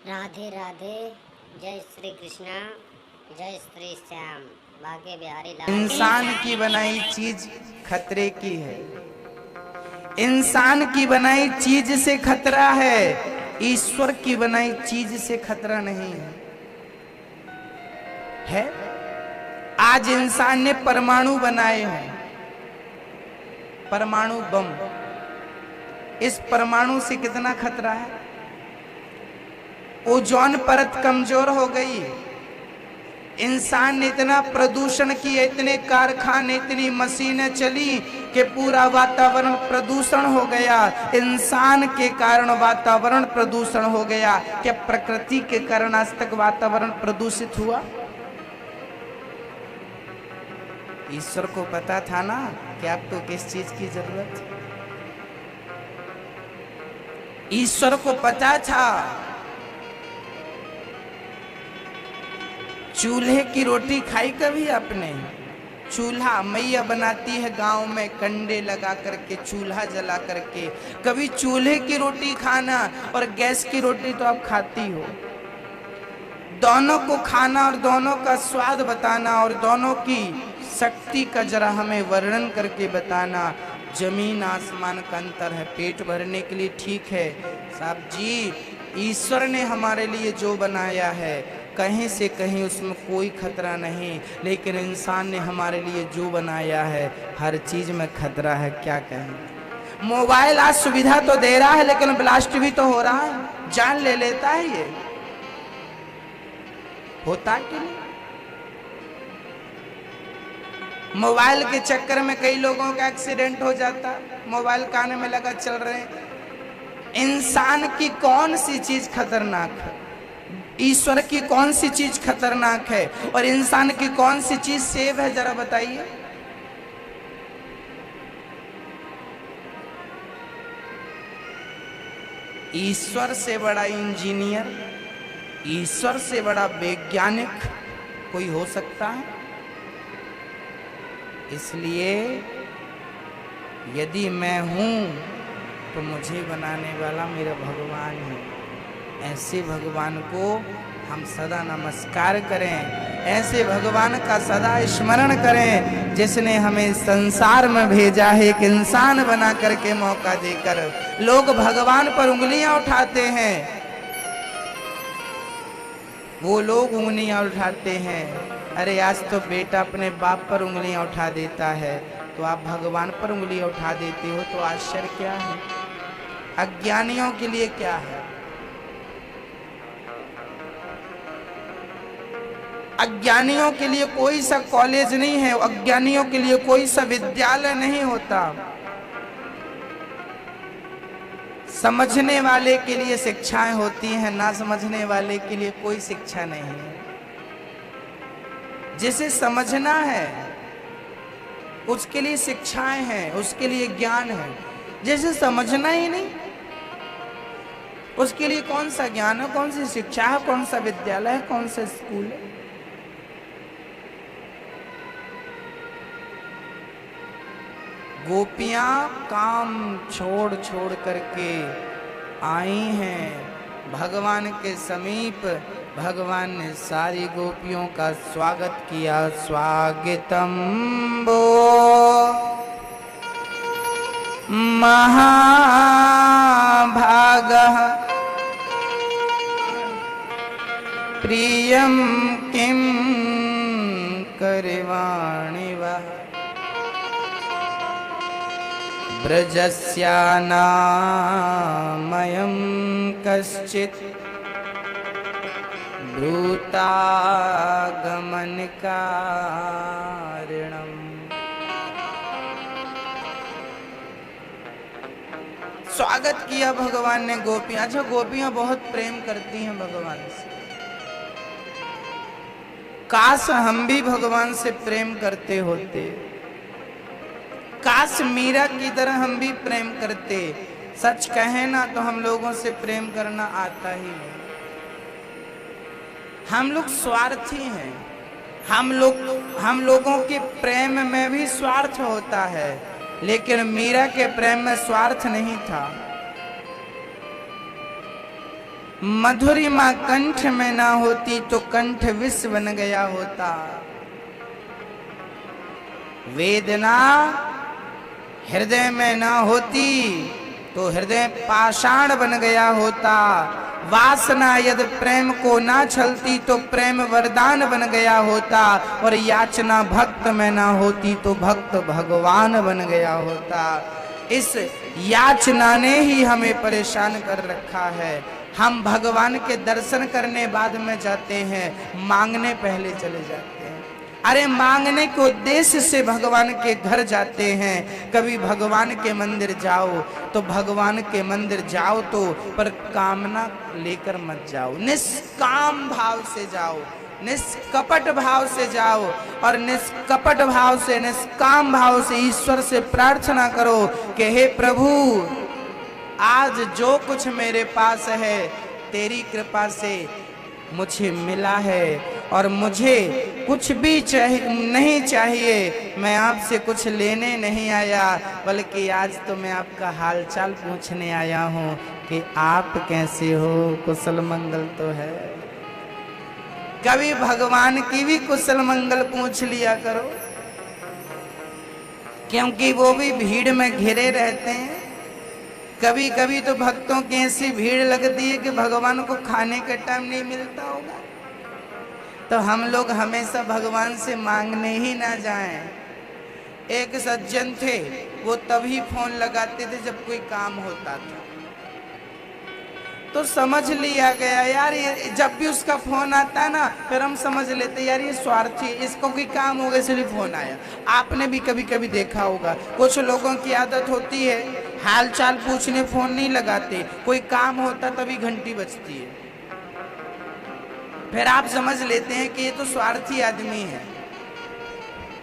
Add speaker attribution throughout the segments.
Speaker 1: राधे राधे। जय श्री कृष्णा, जय श्री श्याम, भाग्य बिहारी लाल।
Speaker 2: इंसान की बनाई चीज खतरे की है। इंसान की बनाई चीज से खतरा है, ईश्वर की बनाई चीज से खतरा नहीं है। आज इंसान ने परमाणु बनाए हैं, परमाणु बम। इस परमाणु से कितना खतरा है। ओजोन परत कमजोर हो गई। इंसान ने इतना प्रदूषण किया, इतने कारखाने, इतनी मशीनें चली कि पूरा वातावरण प्रदूषण हो गया। इंसान के कारण वातावरण प्रदूषण हो गया। क्या प्रकृति के कारण आज तक वातावरण प्रदूषित हुआ? ईश्वर को पता था ना कि आपको किस चीज की जरूरत है। ईश्वर को पता था। चूल्हे की रोटी खाई कभी आपने? चूल्हा मैया बनाती है गांव में, कंडे लगा करके, चूल्हा जला करके। कभी चूल्हे की रोटी खाना और गैस की रोटी तो आप खाती हो। दोनों को खाना और दोनों का स्वाद बताना और दोनों की शक्ति का जरा हमें वर्णन करके बताना। जमीन आसमान का अंतर है। पेट भरने के लिए ठीक है साहब जी, ईश्वर ने हमारे लिए जो बनाया है कहीं से कहीं उसमें कोई खतरा नहीं, लेकिन इंसान ने हमारे लिए जो बनाया है हर चीज में खतरा है। क्या कहें। मोबाइल आज सुविधा तो दे रहा है, लेकिन ब्लास्ट भी तो हो रहा है, जान ले लेता है। ये होता कि नहीं? मोबाइल के चक्कर में कई लोगों का एक्सीडेंट हो जाता, मोबाइल कान में लगा चल रहे हैं। इंसान की कौन सी चीज खतरनाक है? ईश्वर की कौन सी चीज खतरनाक है और इंसान की कौन सी चीज सेफ है? जरा बताइए। ईश्वर से बड़ा इंजीनियर, ईश्वर से बड़ा वैज्ञानिक कोई हो सकता है? इसलिए यदि मैं हूं तो मुझे बनाने वाला मेरा भगवान है। ऐसे भगवान को हम सदा नमस्कार करें, ऐसे भगवान का सदा स्मरण करें जिसने हमें संसार में भेजा है एक इंसान बना करके, मौका देकर। लोग भगवान पर उंगलियां उठाते हैं, वो लोग उंगलियां उठाते हैं। अरे आज तो बेटा अपने बाप पर उंगलियां उठा देता है, तो आप भगवान पर उंगलियां उठा देते हो, तो आश्चर्य क्या है? अज्ञानियों के लिए क्या है? अज्ञानियों के लिए कोई सा कॉलेज नहीं है, अज्ञानियों के लिए कोई सा विद्यालय नहीं होता। समझने वाले के लिए शिक्षाएं होती हैं, ना समझने वाले के लिए कोई शिक्षा नहीं है। जिसे समझना है उसके लिए शिक्षाएं हैं, उसके लिए ज्ञान है। जिसे समझना ही नहीं उसके लिए कौन सा ज्ञान है, कौन सी शिक्षा है, कौन सा विद्यालय है, कौन सा स्कूल है? गोपियां काम छोड़ छोड़ करके आई हैं भगवान के समीप। भगवान ने सारी गोपियों का स्वागत किया। स्वागतम वो महाभागः प्रियं किं करवाणि वः ब्रजस्यानामयं कश्चित् ब्रूतागमनकारिणम्। स्वागत किया भगवान ने गोपियां। अच्छा, गोपियां बहुत प्रेम करती हैं भगवान से। काश हम भी भगवान से प्रेम करते होते, काश मीरा की तरह हम भी प्रेम करते। सच कहें ना तो हम लोगों से प्रेम करना आता ही नहीं। हम लोग स्वार्थी हैं। हम लोगों के प्रेम में भी स्वार्थ होता है, लेकिन मीरा के प्रेम में स्वार्थ नहीं था। मधुरिमा कंठ में ना होती तो कंठ विष बन गया होता। वेदना हृदय में ना होती तो हृदय पाषाण बन गया होता। वासना यदि प्रेम को ना छलती तो प्रेम वरदान बन गया होता। और याचना भक्त में ना होती तो भक्त भगवान बन गया होता। इस याचना ने ही हमें परेशान कर रखा है। हम भगवान के दर्शन करने बाद में जाते हैं, मांगने पहले चले जाते हैं। अरे मांगने के उद्देश्य से भगवान के घर जाते हैं। कभी भगवान के मंदिर जाओ तो भगवान के मंदिर जाओ तो पर कामना लेकर मत जाओ, निष्काम भाव से जाओ, निष्कपट भाव से जाओ। और निष्कपट भाव से, निष्काम भाव से ईश्वर से प्रार्थना करो कि हे प्रभु, आज जो कुछ मेरे पास है तेरी कृपा से मुझे मिला है और मुझे कुछ भी नहीं चाहिए। मैं आपसे कुछ लेने नहीं आया, बल्कि आज तो मैं आपका हालचाल पूछने आया हूँ कि आप कैसे हो, कुशल मंगल तो है। कभी भगवान की भी कुशल मंगल पूछ लिया करो, क्योंकि वो भी भीड़ में घिरे रहते हैं। कभी कभी तो भक्तों की ऐसी भीड़ लगती है कि भगवान को खाने का टाइम नहीं मिलता होगा, तो हम लोग हमेशा भगवान से मांगने ही ना जाएं। एक सज्जन थे, वो तभी फोन लगाते थे जब कोई काम होता था। तो समझ लिया गया यार, ये जब भी उसका फोन आता है ना, फिर हम समझ लेते यार ये स्वार्थी, इसको कोई काम हो गया इसलिए फोन आया। आपने भी कभी कभी देखा होगा, कुछ लोगों की आदत होती है हाल चाल पूछने फोन नहीं लगाते, कोई काम होता तभी घंटी बजती है। फिर आप समझ लेते हैं कि ये तो स्वार्थी आदमी है,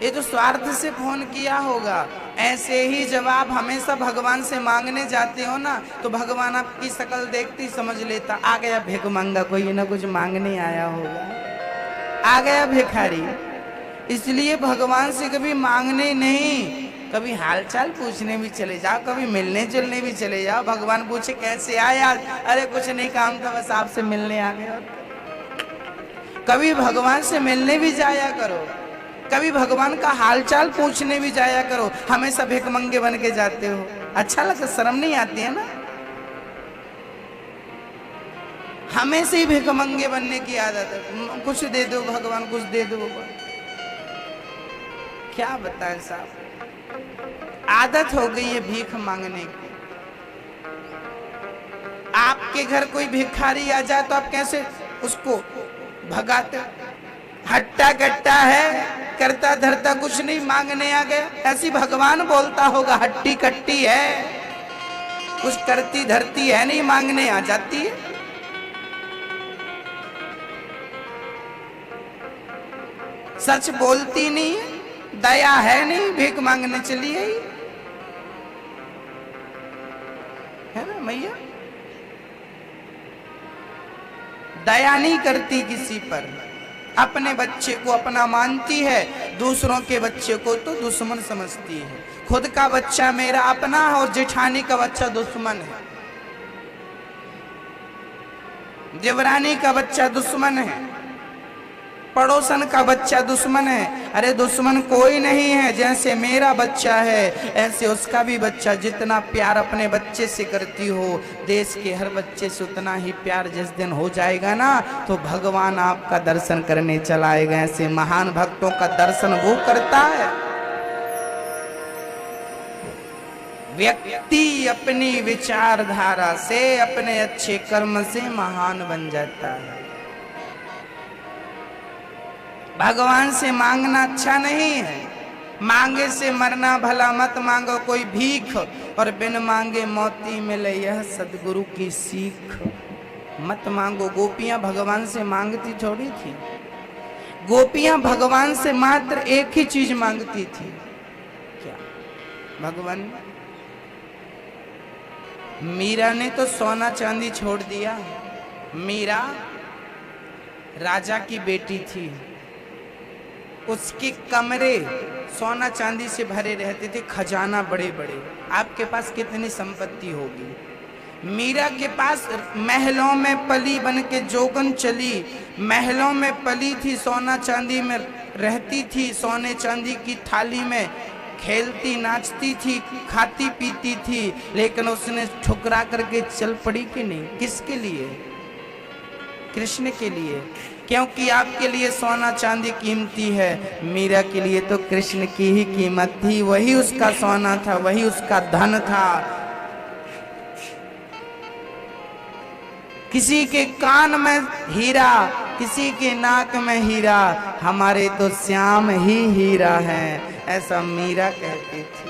Speaker 2: ये तो स्वार्थ से फोन किया होगा। ऐसे ही जब आप हमेशा भगवान से मांगने जाते हो ना, तो भगवान आपकी शक्ल देखते ही समझ लेता, आ गया भिख मंगा, कोई ना कुछ मांगने आया होगा, आ गया भिखारी। इसलिए भगवान से कभी मांगने नहीं, कभी हालचाल पूछने भी चले जाओ, कभी मिलने जुलने भी चले जाओ। भगवान पूछे कैसे आए आज, अरे कुछ नहीं काम था बस आपसे मिलने आ गया। कभी भगवान से मिलने भी जाया करो, कभी भगवान का हालचाल पूछने भी जाया करो। हमेशा भिख मंगे बन के जाते हो, अच्छा लगता, शर्म नहीं आती है ना? हमेशा ही भिख मंगे बनने की आदत है, कुछ दे दो भगवान, कुछ दे दो भगवान। क्या बताएं साहब, आदत हो गई है भीख मांगने की। आपके घर कोई भिखारी आ जाए तो आप कैसे उसको भगाते? हट्टा कट्टा है, करता धरता कुछ नहीं, मांगने आ गया। ऐसी भगवान बोलता होगा, हट्टी कट्टी है, कुछ करती धरती है नहीं, मांगने आ जाती है। सच बोलती नहीं है, दया है नहीं, भीख मांगने चली है ना मैया? दया नहीं करती किसी पर, अपने बच्चे को अपना मानती है, दूसरों के बच्चे को तो दुश्मन समझती है। खुद का बच्चा मेरा अपना है और जेठानी का बच्चा दुश्मन है, देवरानी का बच्चा दुश्मन है, पड़ोसन का बच्चा दुश्मन है। अरे दुश्मन कोई नहीं है, जैसे मेरा बच्चा है ऐसे उसका भी बच्चा। जितना प्यार अपने बच्चे से करती हो, देश के हर बच्चे से उतना ही प्यार जिस दिन हो जाएगा ना, तो भगवान आपका दर्शन करने चला आएगा। ऐसे महान भक्तों का दर्शन वो करता है। व्यक्ति अपनी विचारधारा से, अपने अच्छे कर्म से महान बन जाता है। भगवान से मांगना अच्छा नहीं है, मांगे से मरना भला मत मांगो कोई भीख, और बिन मांगे मोती मिले यह सदगुरु की सीख। मत मांगो। गोपियां भगवान से मांगती थोड़ी थी, गोपियां भगवान से मात्र एक ही चीज मांगती थी, क्या? भगवान। मीरा ने तो सोना चांदी छोड़ दिया। मीरा राजा की बेटी थी, उसके कमरे सोना चांदी से भरे रहते थे, खजाना बड़े बड़े। आपके पास कितनी संपत्ति होगी, मीरा के पास महलों में पली बन के जोगन चली, महलों में पली थी, सोना चांदी में रहती थी, सोने चांदी की थाली में खेलती नाचती थी, खाती पीती थी, लेकिन उसने ठुकरा करके चल पड़ी कि नहीं? किसके लिए? कृष्ण के लिए। क्योंकि आपके लिए सोना चांदी कीमती है, मीरा के लिए तो कृष्ण की ही कीमत थी। वही उसका सोना था, वही उसका धन था। किसी के कान में हीरा, किसी के नाक में हीरा, हमारे तो श्याम ही हीरा है, ऐसा मीरा कहती थी।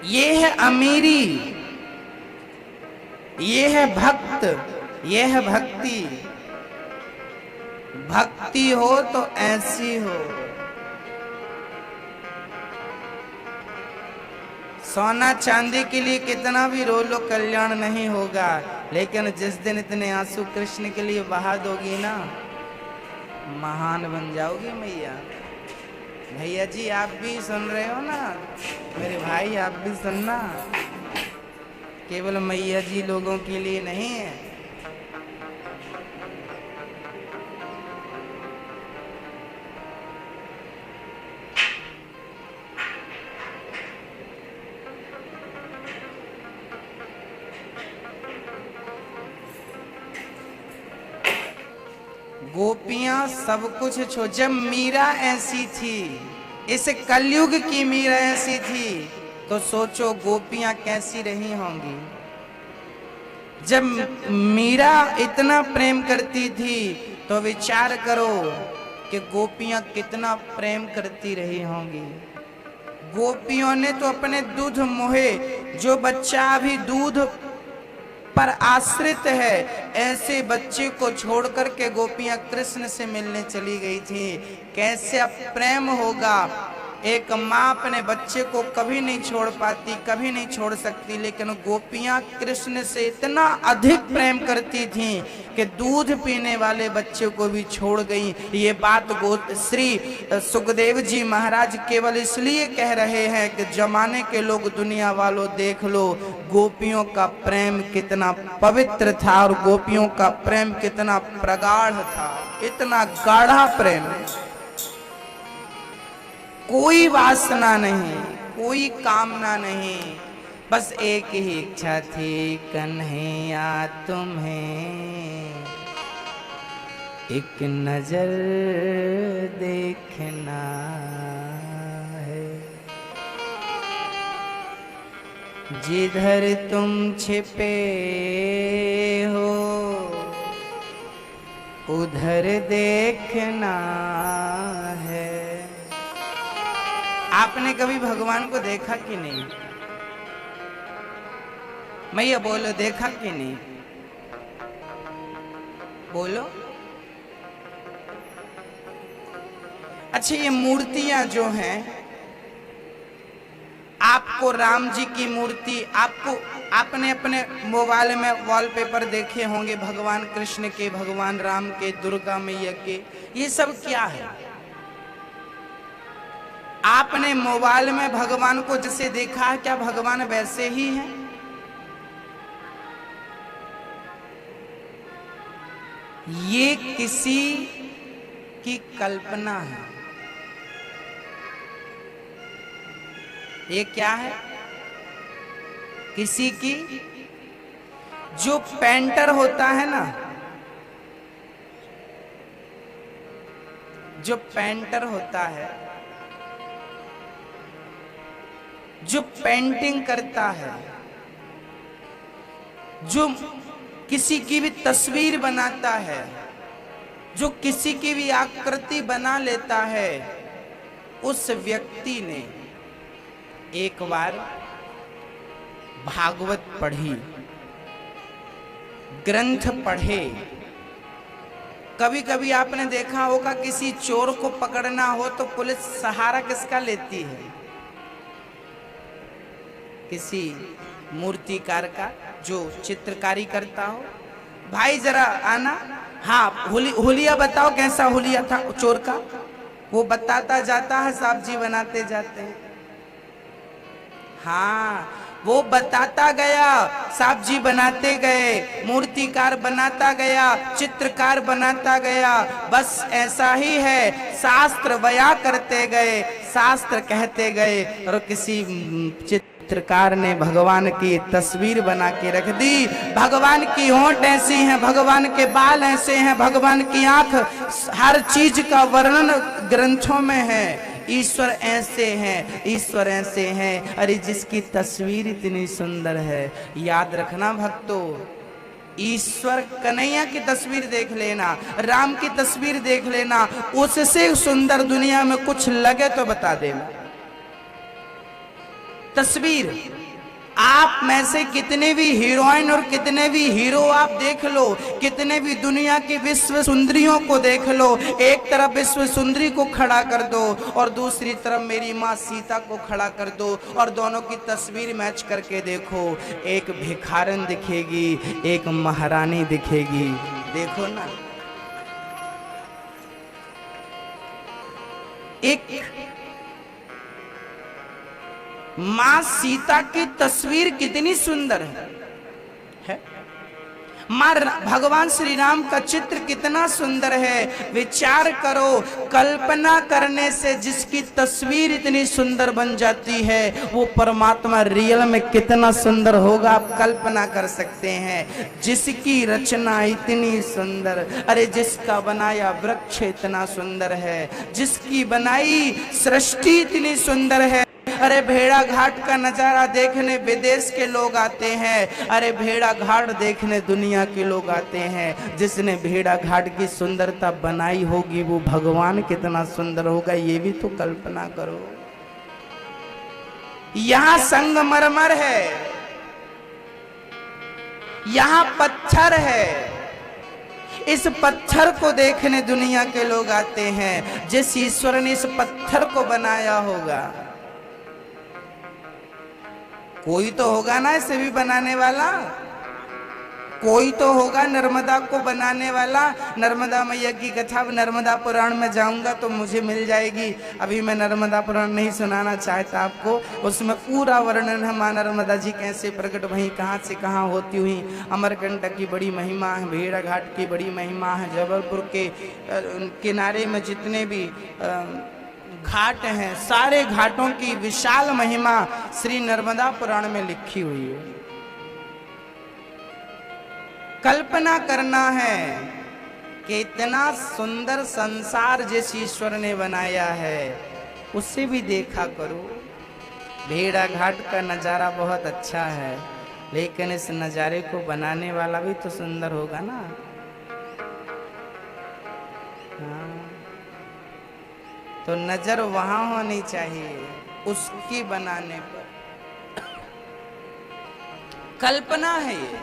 Speaker 2: ये है अमीरी, ये है भक्त, ये है भक्ति। भक्ति हो तो ऐसी हो। सोना चांदी के लिए कितना भी रो लो कल्याण नहीं होगा, लेकिन जिस दिन इतने आंसू कृष्ण के लिए बहा दोगी ना, महान बन जाओगी मैया। भैया जी आप भी सुन रहे हो ना, मेरे भाई आप भी सुनना, केवल मैया जी लोगों के लिए नहीं है। गोपियां सब कुछ छो, जब मीरा ऐसी थी, इस कलयुग की मीरा ऐसी थी, तो सोचो गोपियां कैसी रही होंगी। जब मीरा इतना प्रेम करती थी तो विचार करो कि गोपियां कितना प्रेम करती रही होंगी। गोपियों ने तो अपने दूध मोहे, जो बच्चा अभी दूध पर आश्रित है, ऐसे बच्चे को छोड़ करके गोपियां कृष्ण से मिलने चली गई थी। कैसे अब प्रेम होगा? एक माँ अपने बच्चे को कभी नहीं छोड़ पाती, कभी नहीं छोड़ सकती, लेकिन गोपियां कृष्ण से इतना अधिक प्रेम करती थीं कि दूध पीने वाले बच्चे को भी छोड़ गई। ये बात श्री सुखदेव जी महाराज केवल इसलिए कह रहे हैं कि जमाने के लोग, दुनिया वालों देख लो, गोपियों का प्रेम कितना पवित्र था और गोपियों का प्रेम कितना प्रगाढ़ था, इतना गाढ़ा प्रेम। कोई वासना नहीं, कोई कामना नहीं, बस एक ही इच्छा थी, कन्हैया तुम्हें एक नजर देखना है, जिधर तुम छिपे हो उधर देखना है। आपने कभी भगवान को देखा कि नहीं? मैया बोलो, देखा कि नहीं? बोलो। अच्छा, ये मूर्तियां जो हैं, आपको राम जी की मूर्ति, आपने अपने मोबाइल में वॉलपेपर देखे होंगे भगवान कृष्ण के, भगवान राम के, दुर्गा मैया के, ये सब क्या है? आपने मोबाइल में भगवान को जैसे देखा है, क्या भगवान वैसे ही हैं? ये किसी की कल्पना है। ये क्या है? किसी की, जो पेंटर होता है ना, जो पेंटर होता है, जो पेंटिंग करता है, जो किसी की भी तस्वीर बनाता है, जो किसी की भी आकृति बना लेता है, उस व्यक्ति ने एक बार भागवत पढ़ी, ग्रंथ पढ़े। कभी कभी आपने देखा होगा, किसी चोर को पकड़ना हो तो पुलिस सहारा किसका लेती है? किसी मूर्तिकार का, जो चित्रकारी करता हो। भाई जरा आना, हाँ हुलिया बताओ, कैसा हुलिया था चोर का? वो बताता जाता है, साहब जी बनाते जाते हैं। हाँ, वो बताता गया, साहब जी बनाते गए, मूर्तिकार बनाता गया, चित्रकार बनाता गया। बस ऐसा ही है, शास्त्र बयां करते गए, शास्त्र कहते गए, और किसी चित्रकार ने भगवान की तस्वीर बना के रख दी। भगवान की होंठ ऐसी हैं, भगवान के बाल ऐसे हैं, भगवान की आंख, हर चीज का वर्णन ग्रंथों में है। ईश्वर ऐसे हैं, ईश्वर ऐसे हैं। अरे जिसकी तस्वीर इतनी सुंदर है, याद रखना भक्तों, ईश्वर कन्हैया की तस्वीर देख लेना, राम की तस्वीर देख लेना, उससे सुंदर दुनिया में कुछ लगे तो बता देना। तस्वीर, आप में से कितने भी हीरोइन और कितने भी हीरो आप देख लो, कितने भी दुनिया की विश्व सुंदरियों को देख लो, एक तरफ विश्व सुंदरी को खड़ा कर दो और दूसरी तरफ मेरी माँ सीता को खड़ा कर दो, और दोनों की तस्वीर मैच करके देखो, एक भिखारन दिखेगी, एक महारानी दिखेगी। देखो ना, एक मां सीता की तस्वीर कितनी सुंदर है? मां भगवान श्री राम का चित्र कितना सुंदर है। विचार करो, कल्पना करने से जिसकी तस्वीर इतनी सुंदर बन जाती है, वो परमात्मा रियल में कितना सुंदर होगा आप कल्पना कर सकते हैं। जिसकी रचना इतनी सुंदर, अरे जिसका बनाया वृक्ष इतना सुंदर है, जिसकी बनाई सृष्टि इतनी सुंदर है। अरे भेड़ा घाट का नजारा देखने विदेश के लोग आते हैं, अरे भेड़ा घाट देखने दुनिया के लोग आते हैं। जिसने भेड़ा घाट की सुंदरता बनाई होगी, वो भगवान कितना सुंदर होगा, ये भी तो कल्पना करो। यहाँ संगमरमर है, यहाँ पत्थर है, इस पत्थर को देखने दुनिया के लोग आते हैं। जिस ईश्वर ने इस पत्थर को बनाया होगा, कोई तो होगा ना इसे भी बनाने वाला, कोई तो होगा नर्मदा को बनाने वाला। नर्मदा मैया की कथा नर्मदा पुराण में जाऊंगा तो मुझे मिल जाएगी। अभी मैं नर्मदा पुराण नहीं सुनाना चाहता आपको, उसमें पूरा वर्णन है माँ नर्मदा जी कैसे प्रकट भई, कहाँ से कहाँ होती हुई। अमरकंटक की बड़ी महिमा है, भेड़ा घाट की बड़ी महिमा है, जबलपुर के किनारे में जितने भी घाट हैं, सारे घाटों की विशाल महिमा श्री नर्मदा पुराण में लिखी हुई है। कल्पना करना है कि इतना सुंदर संसार जिस ईश्वर ने बनाया है, उसे भी देखा करो। भेड़ा घाट का नजारा बहुत अच्छा है, लेकिन इस नजारे को बनाने वाला भी तो सुंदर होगा ना। हाँ, तो नजर वहां होनी चाहिए उसकी बनाने पर। कल्पना है ये,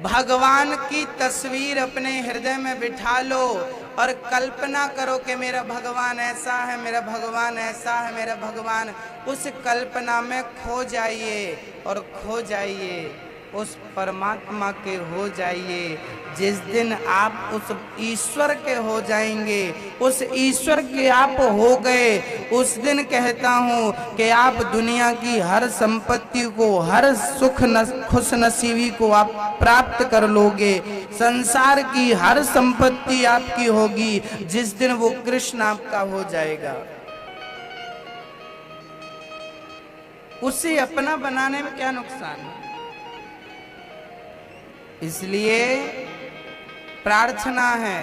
Speaker 2: भगवान की तस्वीर अपने हृदय में बिठा लो और कल्पना करो कि मेरा भगवान ऐसा है, मेरा भगवान ऐसा है, मेरा भगवान। उस कल्पना में खो जाइए और खो जाइए, उस परमात्मा के हो जाइए। जिस दिन आप उस ईश्वर के हो जाएंगे, उस ईश्वर के आप हो गए, उस दिन कहता हूँ कि आप दुनिया की हर संपत्ति को, हर सुख खुश नसीबी को आप प्राप्त कर लोगे। संसार की हर संपत्ति आपकी होगी जिस दिन वो कृष्ण आपका हो जाएगा। उसे अपना बनाने में क्या नुकसान है? इसलिए प्रार्थना है,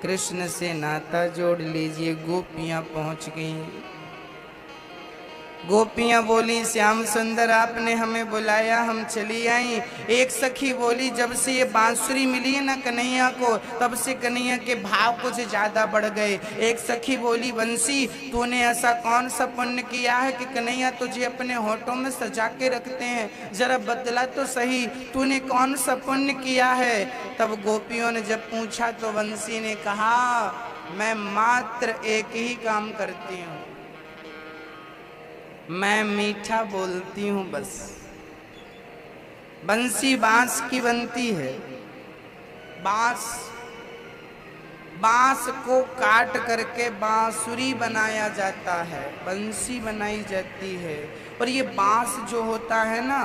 Speaker 2: कृष्ण से नाता जोड़ लीजिए। गोपियां पहुंच गईं, गोपियां बोली श्याम सुंदर आपने हमें बुलाया, हम चली आई। एक सखी बोली जब से ये बांसुरी मिली है ना कन्हैया को, तब से कन्हैया के भाव कुछ ज्यादा बढ़ गए। एक सखी बोली बंसी तूने ऐसा कौन सा पुण्य किया है कि कन्हैया तुझे अपने होठों में सजा के रखते हैं, जरा बतला तो सही तूने कौन सा पुण्य किया है। तब गोपियों ने जब पूछा तो बंसी ने कहा मैं मात्र एक ही काम करती हूँ, मैं मीठा बोलती हूँ बस। बंसी बांस की बनती है, बांस बांस को काट करके बांसुरी बनाया जाता है, बंसी बनाई जाती है। और ये बांस जो होता है ना,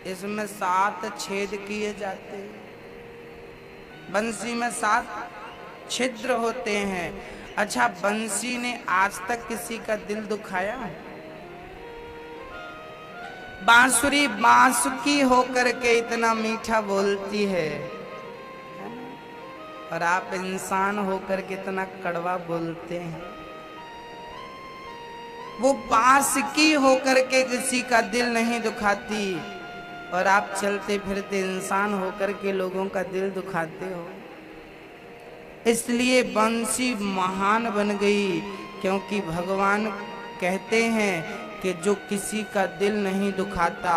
Speaker 2: इसमें 7 छेद किए जाते हैं। बंसी में 7 छिद्र होते हैं। अच्छा, बंसी ने आज तक किसी का दिल दुखाया? बांसुरी बांसुकी होकर के इतना मीठा बोलती है, और आप इंसान होकर के इतना कड़वा बोलते हैं। वो बांसुकी होकर के किसी का दिल नहीं दुखाती, और आप चलते फिरते इंसान होकर के लोगों का दिल दुखाते हो। इसलिए बंसी महान बन गई, क्योंकि भगवान कहते हैं कि जो किसी का दिल नहीं दुखाता,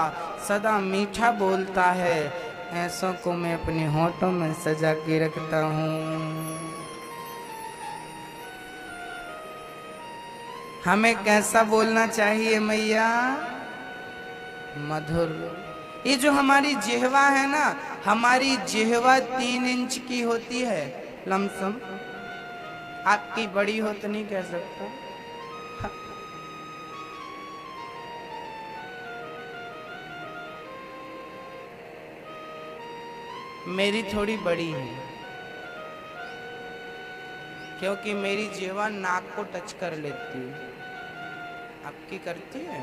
Speaker 2: सदा मीठा बोलता है, ऐसों को मैं अपने होठों में सजा के रखता हूँ। हमें कैसा बोलना चाहिए मैया? मधुर। ये जो हमारी जिह्वा है ना, हमारी जिह्वा 3 इंच की होती है लमसम। आपकी बड़ी हो तो नहीं कह सकता। मेरी थोड़ी बड़ी है, क्योंकि मेरी जिह्वा नाक को टच कर लेती है। आपकी करती है?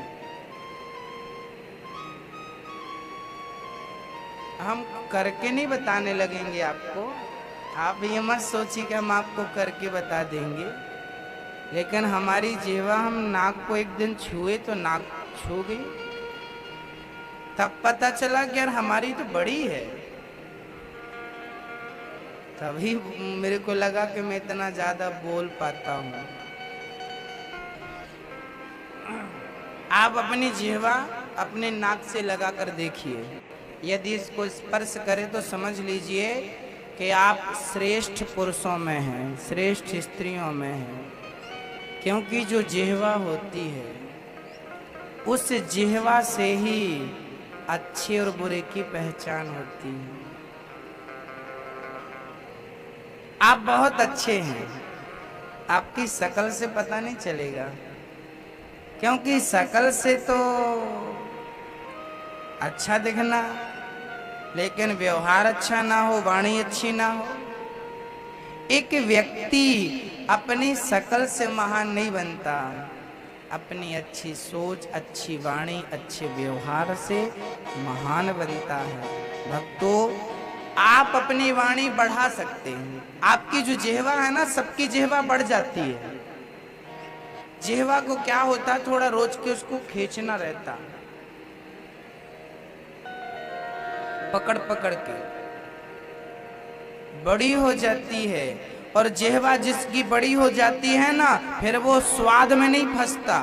Speaker 2: हम करके नहीं बताने लगेंगे आपको। आप ये मत सोचिए कि हम आपको करके बता देंगे, लेकिन हमारी जिह्वा, हम नाक को एक दिन छुए तो नाक छू गई, तब पता चला कि यार हमारी तो बड़ी है। तभी मेरे को लगा कि मैं इतना ज्यादा बोल पाता हूँ। आप अपनी जिह्वा अपने नाक से लगा कर देखिए, यदि इसको स्पर्श करें तो समझ लीजिए कि आप श्रेष्ठ पुरुषों में हैं, श्रेष्ठ स्त्रियों में हैं। क्योंकि जो जिह्वा होती है, उस जिह्वा से ही अच्छे और बुरे की पहचान होती है। आप बहुत अच्छे हैं, आपकी शकल से पता नहीं चलेगा, क्योंकि शकल से तो अच्छा दिखना, लेकिन व्यवहार अच्छा ना हो, वाणी अच्छी ना हो। एक व्यक्ति अपनी शकल से महान नहीं बनता, अपनी अच्छी सोच, अच्छी वाणी, अच्छे व्यवहार से महान बनता है। भक्तों, आप अपनी वाणी बढ़ा सकते हैं। आपकी जो जिह्वा है ना, सबकी जिह्वा बढ़ जाती है। जिह्वा को क्या होता है, थोड़ा रोज के उसको खींचना रहता, पकड़ पकड़ के बड़ी हो जाती है। और जिह्वा जिसकी बड़ी हो जाती है ना, फिर वो स्वाद में नहीं फंसता।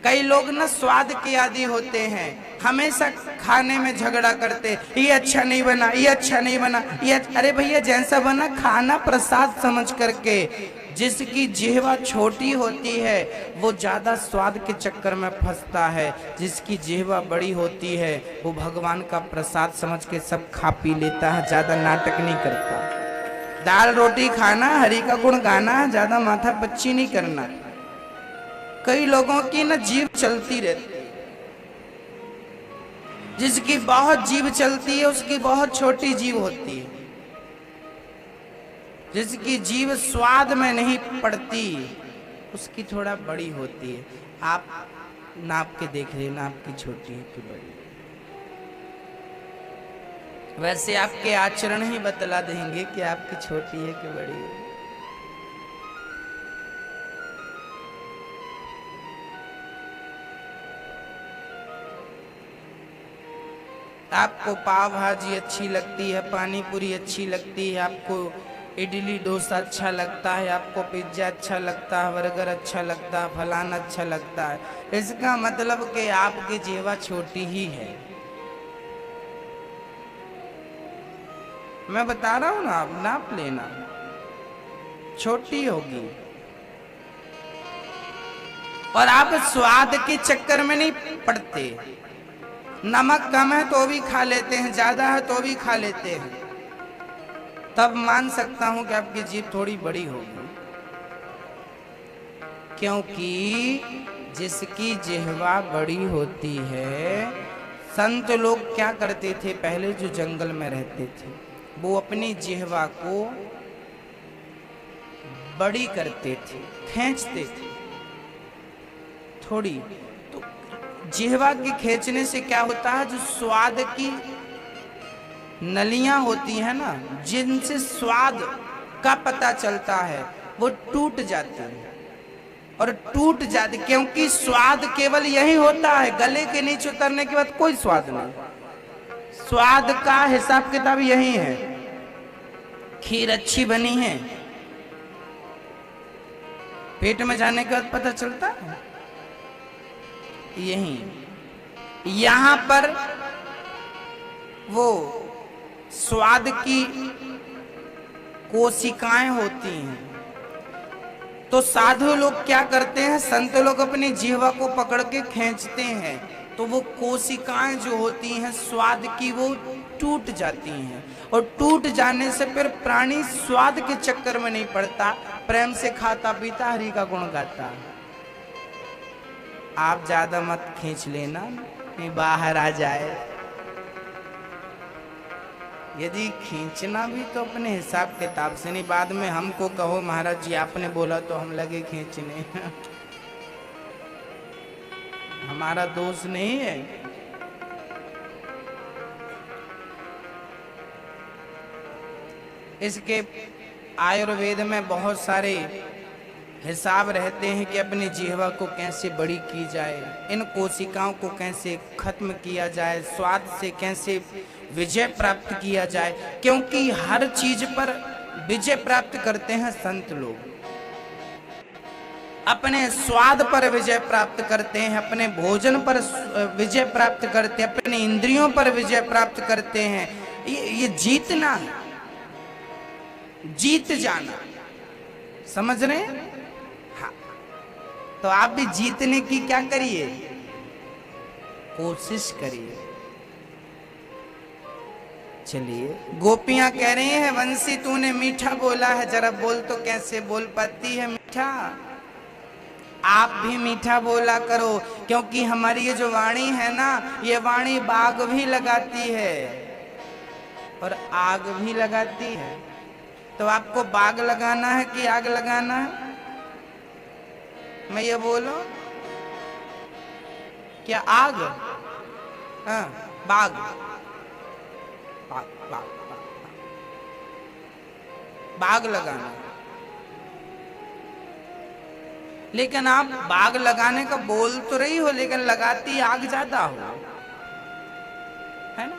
Speaker 2: कई लोग ना स्वाद के आदी होते हैं, हमेशा खाने में झगड़ा करते, ये अच्छा नहीं बना, ये अच्छा नहीं बना, ये अरे भैया जैसा बना खाना प्रसाद समझ करके। जिसकी जिह्वा छोटी होती है वो ज्यादा स्वाद के चक्कर में फंसता है, जिसकी जिह्वा बड़ी होती है वो भगवान का प्रसाद समझ के सब खा पी लेता है, ज्यादा नाटक नहीं करता। दाल रोटी खाना, हरि का गुण गाना, ज्यादा माथा पच्ची नहीं करना। कई लोगों की ना जीभ चलती रहती है, जिसकी बहुत जीभ चलती है उसकी बहुत छोटी जीभ होती है। जिसकी जीभ स्वाद में नहीं पड़ती उसकी थोड़ा बड़ी होती है। आप नाप के देख लेना, आपकी छोटी है कि बड़ी। वैसे आपके आचरण ही बतला देंगे कि आपकी छोटी है कि बड़ी है। आपको पाव भाजी अच्छी लगती है, पानी पूरी अच्छी लगती है, आपको इडली डोसा अच्छा लगता है, आपको पिज्जा अच्छा लगता है, बर्गर अच्छा लगता है, फलाना अच्छा लगता है, इसका मतलब कि आपकी जिह्वा छोटी ही है। मैं बता रहा हूं ना, आप नाप लेना, छोटी होगी। और आप स्वाद के चक्कर में नहीं पड़ते। नमक कम है तो भी खा लेते हैं, ज्यादा है तो भी खा लेते हैं। तब मान सकता हूं कि आपकी जीभ थोड़ी बड़ी होगी, क्योंकि जिसकी जिह्वा बड़ी होती है, संत लोग क्या करते थे पहले जो जंगल में रहते थे, वो अपनी जिह्वा को बड़ी करते थे, खींचते थे थोड़ी। तो जिह्वा के खींचने से क्या होता है, जो स्वाद की नलियां होती हैं ना, जिनसे स्वाद का पता चलता है, वो टूट जाती है। और टूट जाती क्योंकि स्वाद केवल यही होता है, गले के नीचे उतरने के बाद कोई स्वाद नहीं। स्वाद का हिसाब किताब यही है। खीर अच्छी बनी है, पेट में जाने के बाद पता चलता है, यही यहां पर वो स्वाद की कोशिकाएं होती हैं। तो साधु लोग क्या करते हैं, संत लोग अपनी जिह्वा को पकड़ के खींचते हैं, तो वो कोशिकाएं जो होती हैं स्वाद की, वो टूट जाती हैं। और टूट जाने से फिर प्राणी स्वाद के चक्कर में नहीं पड़ता, प्रेम से खाता पीता हरि का गुण गाता। आप ज्यादा मत खींच लेना, नहीं बाहर आ जाए। यदि खींचना भी तो अपने हिसाब किताब से, नहीं बाद में हमको कहो महाराज जी आपने बोला तो हम लगे खींचने। हमारा दोष नहीं है। इसके आयुर्वेद में बहुत सारे हिसाब रहते हैं कि अपनी जिह्वा को कैसे बड़ी की जाए, इन कोशिकाओं को कैसे खत्म किया जाए, स्वाद से कैसे विजय प्राप्त किया जाए, क्योंकि हर चीज पर विजय प्राप्त करते हैं संत लोग। अपने स्वाद पर विजय प्राप्त करते हैं, अपने भोजन पर विजय प्राप्त करते हैं, अपने इंद्रियों पर विजय प्राप्त करते हैं। ये जीतना, जीत जाना, समझ रहे हैं? हाँ, तो आप भी जीतने की क्या करिए, कोशिश करिए। चलिए, गोपियां कह रही हैं वंशी तूने मीठा बोला है, जरा बोल तो कैसे बोल पाती है मीठा। आप भी मीठा बोला करो, क्योंकि हमारी ये जो वाणी है ना, ये वाणी बाग भी लगाती है और आग भी लगाती है। तो आपको बाग लगाना है कि आग लगाना है? मैं ये बोलूं क्या आग? हाँ, बाग, बाग, बाग, बाग लगाना। लेकिन आप बाग लगाने का बोल तो रही हो, लेकिन लगाती आग ज्यादा हो, है ना?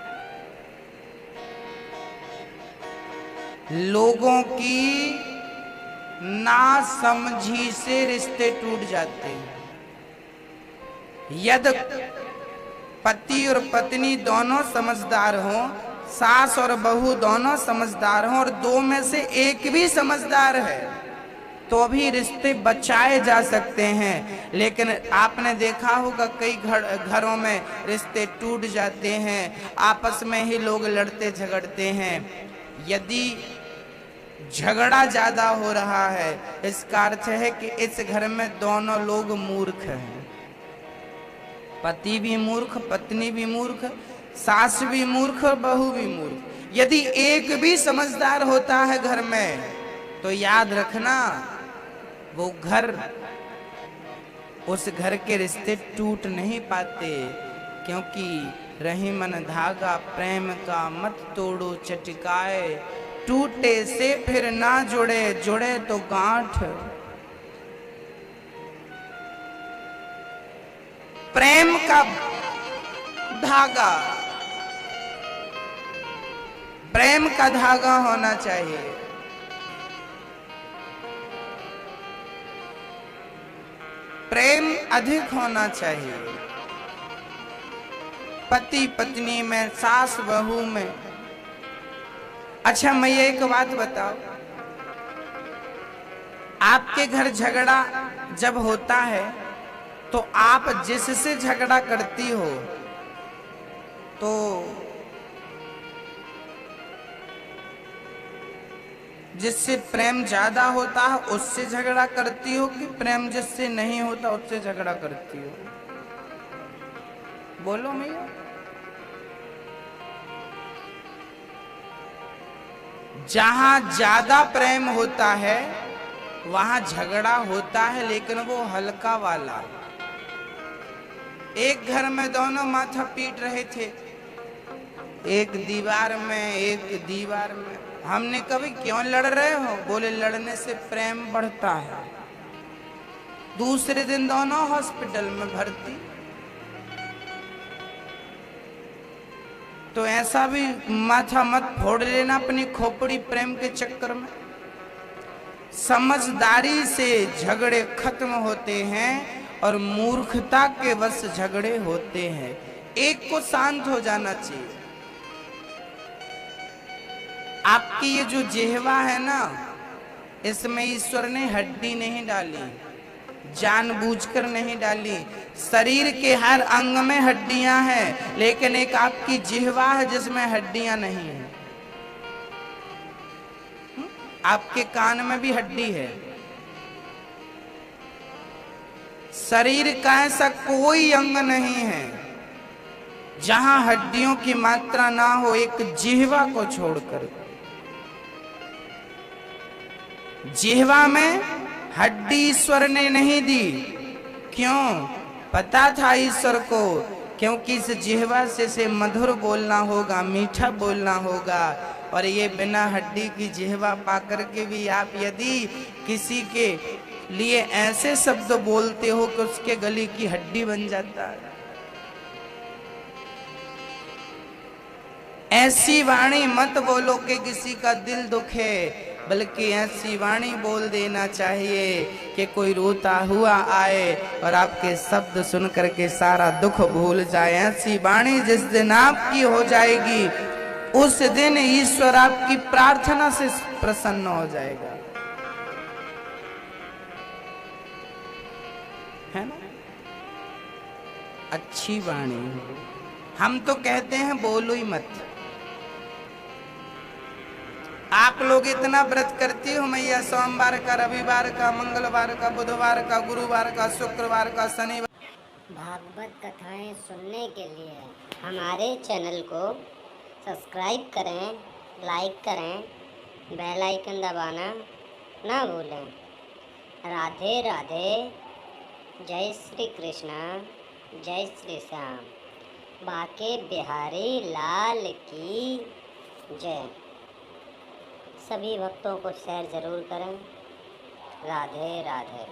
Speaker 2: लोगों की नासमझी से रिश्ते टूट जाते हैं। यदि पति और पत्नी दोनों समझदार हों, सास और बहू दोनों समझदार हों, और दो में से एक भी समझदार है, तो भी रिश्ते बचाए जा सकते हैं। लेकिन आपने देखा होगा कई घरों में रिश्ते टूट जाते हैं, आपस में ही लोग लड़ते झगड़ते हैं। यदि झगड़ा ज्यादा हो रहा है, इसका अर्थ है कि इस घर में दोनों लोग मूर्ख हैं। पति भी मूर्ख, पत्नी भी मूर्ख, सास भी मूर्ख और बहू भी मूर्ख। यदि एक भी समझदार होता है घर में, तो याद रखना वो घर, उस घर के रिश्ते टूट नहीं पाते, क्योंकि रही मन धागा प्रेम का मत तोड़ो चटकाए, टूटे से फिर ना जुड़े, जुड़े तो गांठ। प्रेम का धागा, प्रेम का धागा होना चाहिए। प्रेम अधिक होना चाहिए, पति पत्नी में, सास बहू में। अच्छा, मैं ये एक बात बताओ, आपके घर झगड़ा जब होता है तो आप जिससे झगड़ा करती हो, तो जिससे प्रेम ज्यादा होता है उससे झगड़ा करती हो कि प्रेम जिससे नहीं होता उससे झगड़ा करती हो? बोलो मैया। जहां ज्यादा प्रेम होता है वहां झगड़ा होता है, लेकिन वो हल्का वाला। एक घर में दोनों माथा पीट रहे थे, एक दीवार में एक दीवार में। हमने कभी क्यों लड़ रहे हो? बोले लड़ने से प्रेम बढ़ता है। दूसरे दिन दोनों हॉस्पिटल में भर्ती। तो ऐसा भी माथा मत फोड़ लेना अपनी खोपड़ी प्रेम के चक्कर में। समझदारी से झगड़े खत्म होते हैं और मूर्खता के वश झगड़े होते हैं। एक को शांत हो जाना चाहिए। आपकी ये जो जिह्वा है ना, इसमें ईश्वर ने हड्डी नहीं डाली, जानबूझकर नहीं डाली। शरीर के हर अंग में हड्डियां हैं, लेकिन एक आपकी जिह्वा है जिसमें हड्डियां नहीं है। आपके कान में भी हड्डी है। शरीर का ऐसा कोई अंग नहीं है जहां हड्डियों की मात्रा ना हो, एक जिह्वा को छोड़कर। जिह्वा में हड्डी ईश्वर ने नहीं दी। क्यों? पता था ईश्वर को, क्योंकि इस जिह्वा से मधुर बोलना होगा, मीठा बोलना होगा। और ये बिना हड्डी की जिह्वा पाकर के भी आप यदि किसी के लिए ऐसे शब्द बोलते हो कि उसके गले की हड्डी बन जाता है। ऐसी वाणी मत बोलो कि किसी का दिल दुखे, बल्कि ऐसी वाणी बोल देना चाहिए कि कोई रोता हुआ आए और आपके शब्द सुन करके सारा दुख भूल जाए। ऐसी वाणी जिस दिन आपकी हो जाएगी, उस दिन ईश्वर आपकी प्रार्थना से प्रसन्न हो जाएगा, है ना? अच्छी वाणी। हम तो कहते हैं बोलो ही मत। आप लोग इतना व्रत करती हो मैया, सोमवार का, रविवार का, मंगलवार का, बुधवार का, गुरुवार का, शुक्रवार का, शनिवार।
Speaker 1: भागवत कथाएं सुनने के लिए हमारे चैनल को सब्सक्राइब करें, लाइक करें, बेल आइकन दबाना ना भूलें। राधे राधे। जय श्री कृष्णा, जय श्री श्याम। बाके बिहारी लाल की जय। सभी भक्तों को शेयर जरूर करें। राधे राधे।